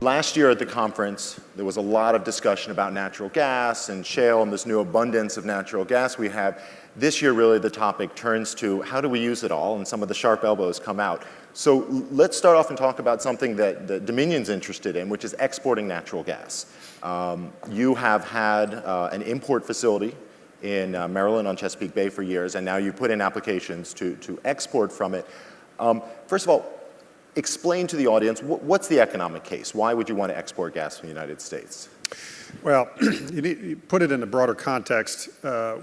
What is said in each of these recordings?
Last year at the conference, there was a lot of discussion about natural gas and shale and this new abundance of natural gas we have. This year, really, the topic turns to how do we use it all, and some of the sharp elbows come out. So let's start off and talk about something that Dominion's interested in, which is exporting natural gas. You have had an import facility in Maryland on Chesapeake Bay for years, and now you've put in applications to export from it. First of all, explain to the audience, what's the economic case? Why would you want to export gas from the United States? Well, you put it in a broader context.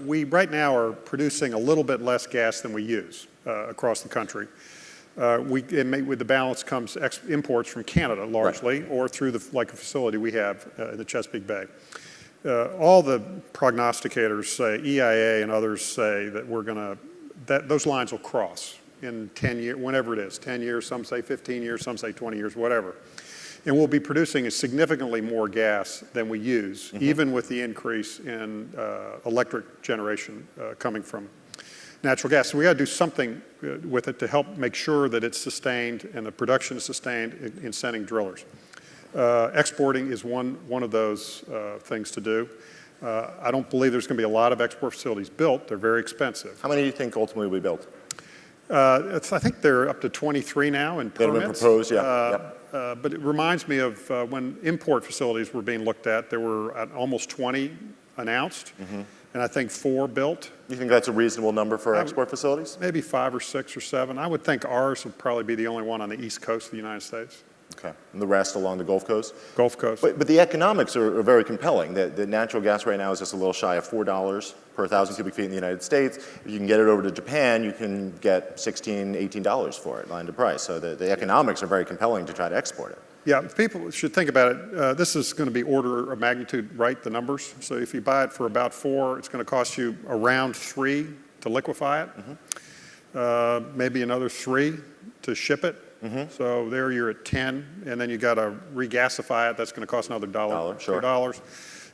We right now are producing a little bit less gas than we use across the country. With the balance comes imports from Canada largely, right, or through like a facility we have in the Chesapeake Bay. All the prognosticators say, EIA and others say that those lines will cross in 10 years, whenever it is, 10 years, some say 15 years, some say 20 years, whatever. And we'll be producing significantly more gas than we use, even with the increase in electric generation coming from natural gas. So we got to do something with it to help make sure that it's sustained and the production is sustained in sending drillers. Exporting is one of those things to do. I don't believe there's going to be a lot of export facilities built. They're very expensive. How many do you think ultimately will be built? I think they're up to 23 now in permits. That have been proposed, yeah. Yep. But it reminds me of when import facilities were being looked at. There were almost 20 announced, and I think 4 built. You think that's a reasonable number for export facilities? Maybe 5 or 6 or 7. I would think ours would probably be the only one on the east coast of the United States. Okay, and the rest along the Gulf Coast? Gulf Coast. But the economics are very compelling. The natural gas right now is just a little shy of $4 per 1,000 cubic feet in the United States. If you can get it over to Japan, you can get $16, $18 for it, landed price. So the economics are very compelling to try to export it. Yeah, people should think about it. This is going to be order of magnitude right, the numbers. So if you buy it for about 4, it's going to cost you around 3 to liquefy it, maybe another 3 to ship it. So there you're at 10, and then you got to regasify it. That's going to cost another $1, sure. $2.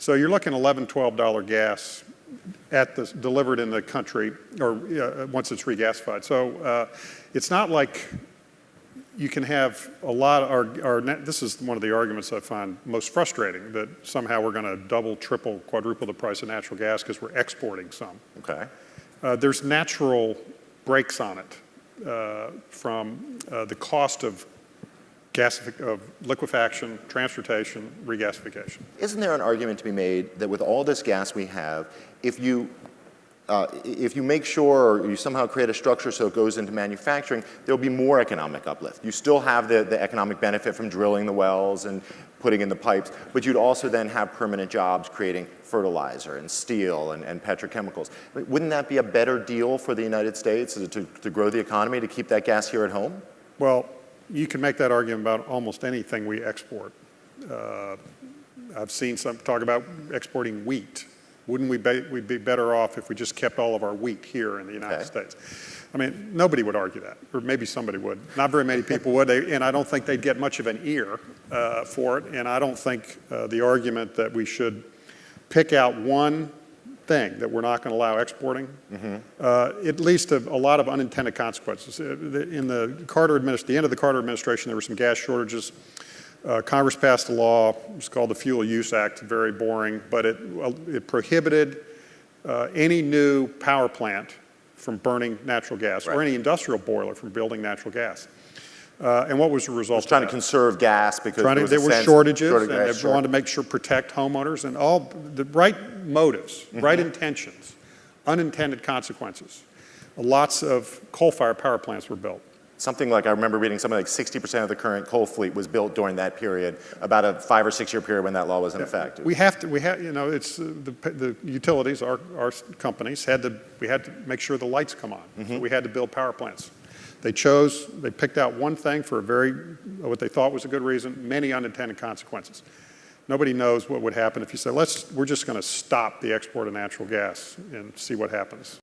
So you're looking $11, $12 gas delivered in the country, or once it's regasified. So it's not like you can have a lot of this is one of the arguments I find most frustrating, that somehow we're going to double, triple, quadruple the price of natural gas because we're exporting some. Okay. There's natural brakes on it. From the cost of liquefaction, transportation, regasification. Isn't there an argument to be made that with all this gas we have, if you make sure, or you somehow create a structure so it goes into manufacturing, there'll be more economic uplift. You still have the economic benefit from drilling the wells and putting in the pipes, but you'd also then have permanent jobs creating fertilizer and steel and petrochemicals. Wouldn't that be a better deal for the United States to grow the economy, to keep that gas here at home? Well, you can make that argument about almost anything we export. I've seen some talk about exporting wheat. Wouldn't we'd be better off if we just kept all of our wheat here in the United States? I mean, nobody would argue that, or maybe somebody would. Not very many people would, and I don't think they'd get much of an ear for it, and I don't think the argument that we should pick out one thing that we're not going to allow exporting, it leads to a lot of unintended consequences. In the end of the Carter administration, there were some gas shortages. Congress passed a law, it's called the Fuel Use Act, very boring, but it prohibited any new power plant from burning natural gas, or any industrial boiler from building natural gas. And what was the result? It was trying to conserve gas because there were shortages, and they wanted to make sure protect homeowners, and all the right motives, right intentions, unintended consequences. Lots of coal-fired power plants were built. Something like, I remember reading something like 60% of the current coal fleet was built during that period, about a 5 or 6 year period when that law was in effect. It's the utilities, our companies we had to make sure the lights come on. So we had to build power plants. They picked out one thing for what they thought was a good reason, many unintended consequences. Nobody knows what would happen if you said, we're just going to stop the export of natural gas and see what happens.